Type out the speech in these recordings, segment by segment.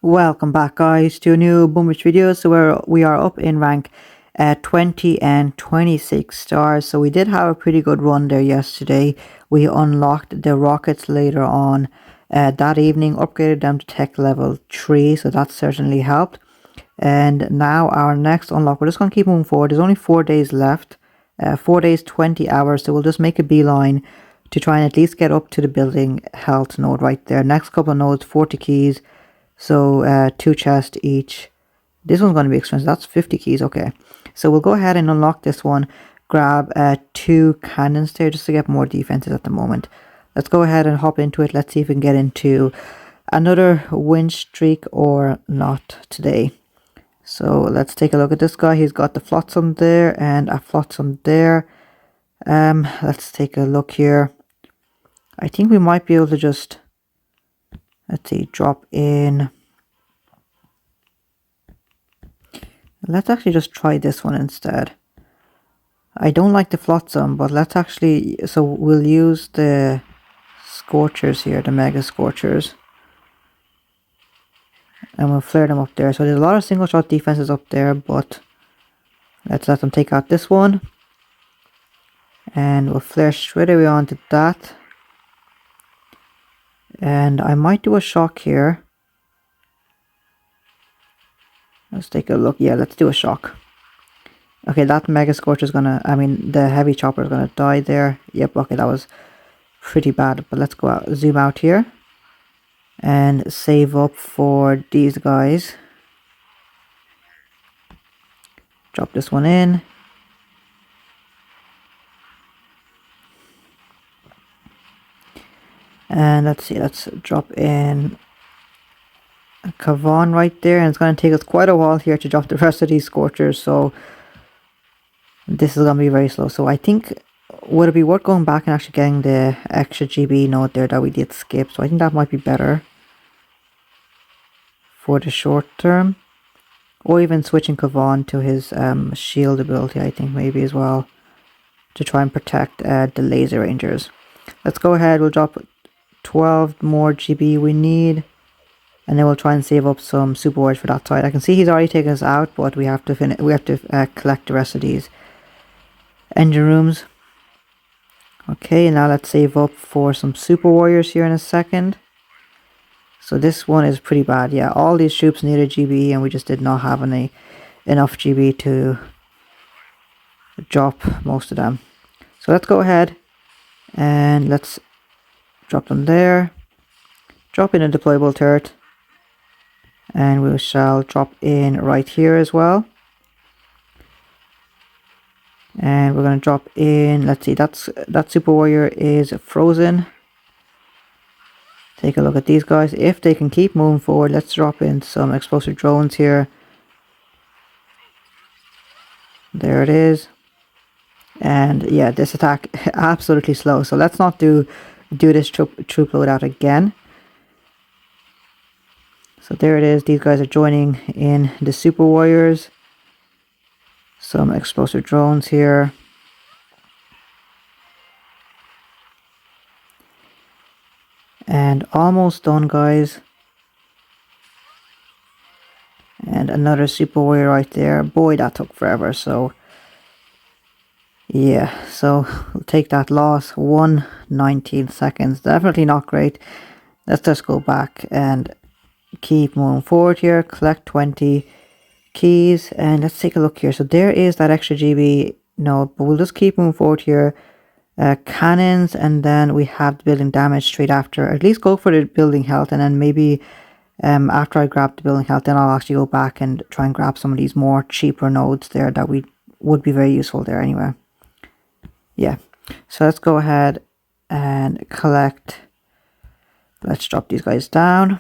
Welcome back guys to a new Boomwitch video. So we are up in rank 20 and 26 stars. So we did have a pretty good run there yesterday. We unlocked the rockets later on that evening, upgraded them to tech level 3, so that certainly helped. And now our next unlock, we're just going to keep moving forward. There's only 4 days left, 4 days 20 hours, so we'll just make a beeline to try and at least get up to the building health node right there. Next couple of nodes, 40 keys. So 2 chests each. This one's going to be expensive. That's 50 keys. Okay. So we'll go ahead and unlock this one. Grab 2 cannons there just to get more defenses at the moment. Let's go ahead and hop into it. Let's see if we can get into another win streak or not today. So let's take a look at this guy. He's got the flotsam there and a flotsam there. Let's take a look here. I think we might be able to just... let's see, drop in. Let's actually just try this one instead. I don't like the flotsam, but let's actually, so we'll use the scorchers here, the mega scorchers. And we'll flare them up there. So there's a lot of single shot defenses up there, but let's let them take out this one. And we'll flare straight away onto that. And I might do a shock here. Let's take a look. Yeah, let's do a shock. Okay, that mega scorcher is gonna, the heavy chopper is gonna die there. Yep, okay, that was pretty bad. But let's go out, zoom out here. And save up for these guys. Drop this one in. And let's see, let's drop in a Kavan right there. And it's going to take us quite a while here to drop the rest of these Scorchers. So this is going to be very slow. So I think, would it be worth going back and actually getting the extra GB node there that we did skip? So I think that might be better for the short term. Or even switching Kavan to his shield ability, I think maybe as well. To try and protect the laser rangers. Let's go ahead, we'll drop 12 more GB we need, and then we'll try and save up some super warriors for that side. I can see he's already taken us out, but we have to collect the rest of these engine rooms. Okay, now let's save up for some super warriors here in a second. So this one is pretty bad. Yeah, all these troops needed GB, and we just did not have enough GB to drop most of them. So let's go ahead and let's drop them there. Drop in a deployable turret. And we shall drop in right here as well. And we're going to drop in, let's see, that super warrior is frozen. Take a look at these guys. If they can keep moving forward, let's drop in some explosive drones here. There it is. And yeah, this attack absolutely slow. So let's not do this troop loadout again. So there it is. These guys are joining in the super warriors. Some explosive drones here. And almost done, guys. And another super warrior right there. Boy, that took forever. So yeah, so we'll take that loss. 1:19 seconds. Definitely not great. Let's just go back and keep moving forward here. Collect 20 keys. And let's take a look here. So there is that extra GB node. But we'll just keep moving forward here. Cannons. And then we have the building damage straight after. At least go for the building health. And then maybe after I grab the building health, then I'll actually go back and try and grab some of these more cheaper nodes there that would be very useful there anyway. Yeah, so let's go ahead and collect. Let's drop these guys down.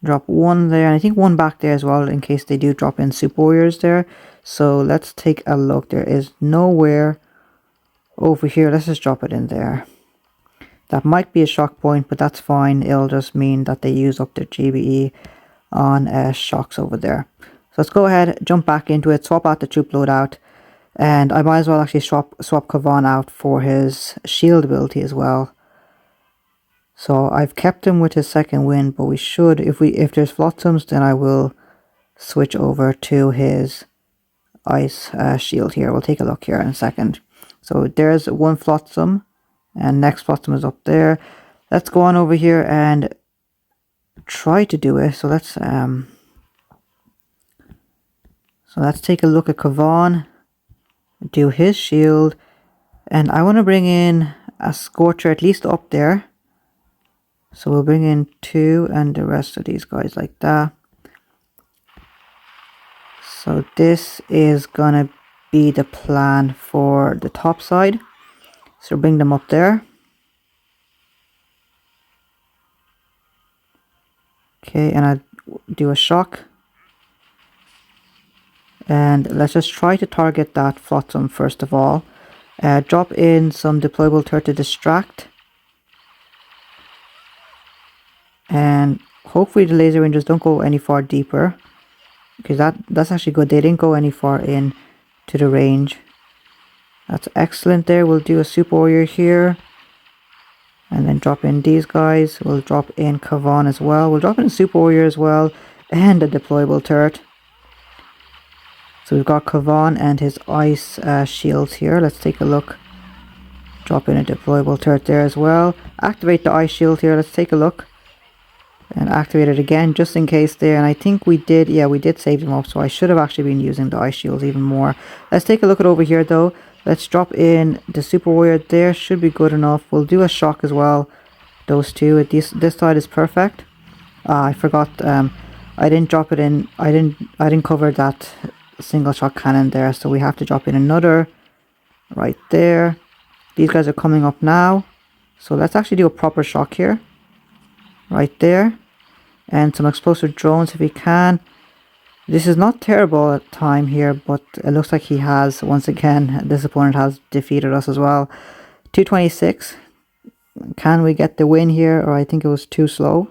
Drop one there, and I think one back there as well in case they do drop in super warriors there. So let's take a look. There is nowhere over here. Let's just drop it in there. That might be a shock point, but that's fine. It'll just mean that they use up their GBE on shocks over there. So let's go ahead, jump back into it, swap out the troop loadout, and I might as well actually swap Kavan out for his shield ability as well. So I've kept him with his second wind, but we should, if there's flotsams, then I will switch over to his ice shield here. We'll take a look here in a second. So there's one flotsam, and next flotsam is up there. Let's go on over here and try to do it. So let's take a look at Kavan, do his shield, and I want to bring in a Scorcher at least up there. So we'll bring in 2 and the rest of these guys like that. So this is gonna be the plan for the top side. So bring them up there. Okay, and I do a shock. And let's just try to target that flotsam first of all. Drop in some deployable turret to distract. And hopefully the laser rangers don't go any far deeper, because that's actually good. They didn't go any far in to the range. That's excellent there. We'll do a super warrior here, and then drop in these guys. We'll drop in Kavan as well. We'll drop in a super warrior as well, and a deployable turret. So we've got Kavan and his ice shields here. Let's take a look. Drop in a deployable turret there as well. Activate the ice shield here. Let's take a look. And activate it again just in case there. And I think we did, yeah, we did save them up. So I should have actually been using the ice shields even more. Let's take a look at over here though. Let's drop in the super warrior there. Should be good enough. We'll do a shock as well. Those two. This side is perfect. I forgot. I didn't drop it in. I didn't cover that single shot cannon there. So we have to drop in another right there. These guys are coming up now. So let's actually do a proper shock here. Right there, and some explosive drones if we can. This is not terrible at time here, but it looks like he has, once again, this opponent has defeated us as well. 226. Can we get the win here, or I think it was too slow.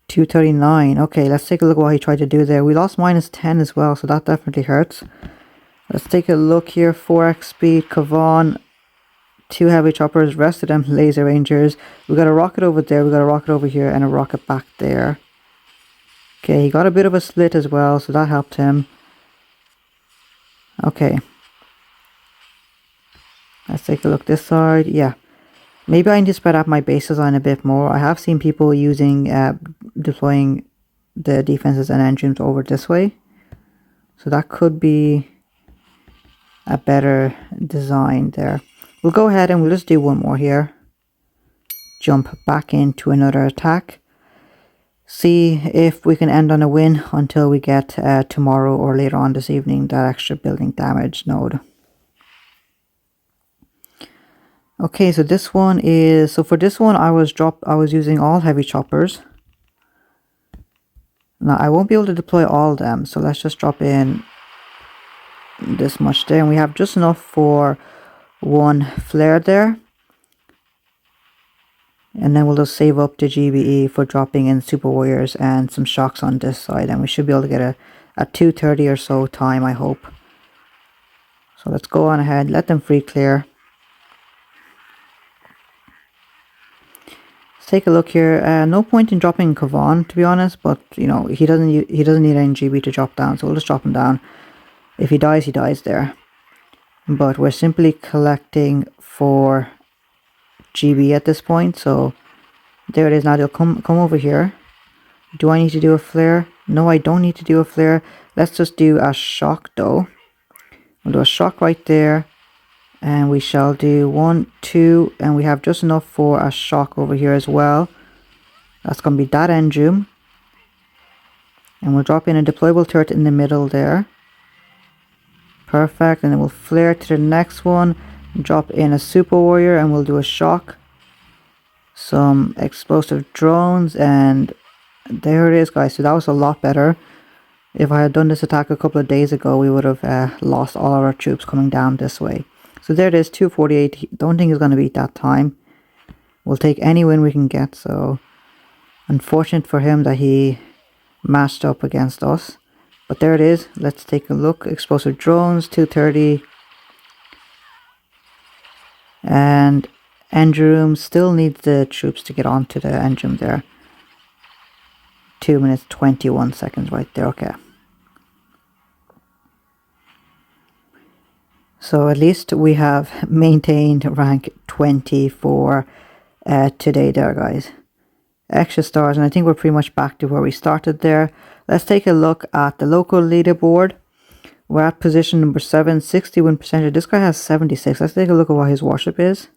239. Okay, let's take a look at what he tried to do there. We lost -10 as well, so that definitely hurts. Let's take a look here. 4x speed, Kavan, 2 heavy choppers, rest of them laser rangers. We got a rocket over there, we got a rocket over here, and a rocket back there. Okay, he got a bit of a split as well, so that helped him. Okay. Let's take a look this side. Yeah. Maybe I need to spread out my base design a bit more. I have seen people using, deploying the defenses and engines over this way. So that could be a better design there. We'll go ahead and we'll just do one more here. Jump back into another attack. See if we can end on a win until we get tomorrow or later on this evening that extra building damage node. Okay, so this one is, so for this one I was using all heavy choppers. Now I won't be able to deploy all of them, so let's just drop in this much there, and we have just enough for one flare there, and then we'll just save up the GBE for dropping in super warriors and some shocks on this side, and we should be able to get a 230 or so time, I hope. So let's go on ahead, let them free clear. Let's take a look here. No point in dropping Kavan, to be honest, but you know, he doesn't need any GB to drop down, so we'll just drop him down. If he dies there. But we're simply collecting for GB at this point. So there it is. Now they'll come over here. Do I need to do a flare? No, I don't need to do a flare. Let's just do a shock though. We'll do a shock right there. And we shall do 1, 2, and we have just enough for a shock over here as well. That's going to be that engine. And we'll drop in a deployable turret in the middle there. Perfect, and then we'll flare to the next one, drop in a super warrior, and we'll do a shock. Some explosive drones, and there it is, guys. So that was a lot better. If I had done this attack a couple of days ago, we would have lost all of our troops coming down this way. So there it is, 248. Don't think it's going to beat that time. We'll take any win we can get, so unfortunate for him that he matched up against us. But there it is. Let's take a look. Explosive drones, 230. And Engine room still needs the troops to get onto the engine there. 2 minutes 21 seconds right there. Okay. So at least we have maintained rank 20 for today there, guys. Extra stars, and I think we're pretty much back to where we started there. Let's take a look at the local leaderboard. We're at position number 7, 61%. This guy has 76. Let's take a look at what his warship is.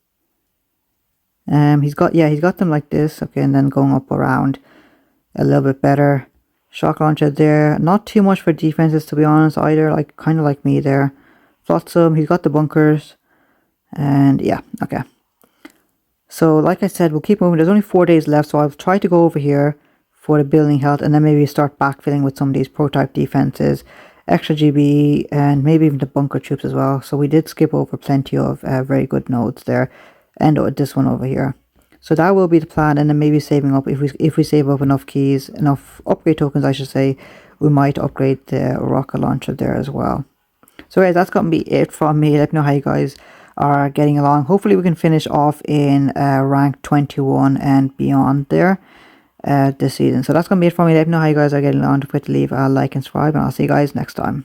He's got them like this. Okay, and then going up around a little bit better. Shock launcher there. Not too much for defenses, to be honest, either. Like kind of like me there. Flotsam, he's got the bunkers. And yeah, okay. So like I said, we'll keep moving. There's only 4 days left, so I'll try to go over here for the building health, and then maybe start backfilling with some of these prototype defenses, extra GB, and maybe even the bunker troops as well. So we did skip over plenty of very good nodes there, and this one over here. So that will be the plan, and then maybe saving up, if we save up enough keys, enough upgrade tokens I should say, we might upgrade the rocket launcher there as well. So guys, that's going to be it from me. Let me know how you guys are getting along. Hopefully we can finish off in rank 21 and beyond there this season. So that's going to be it from me. Let me know how you guys are getting along. Don't forget to leave a like and subscribe, and I'll see you guys next time.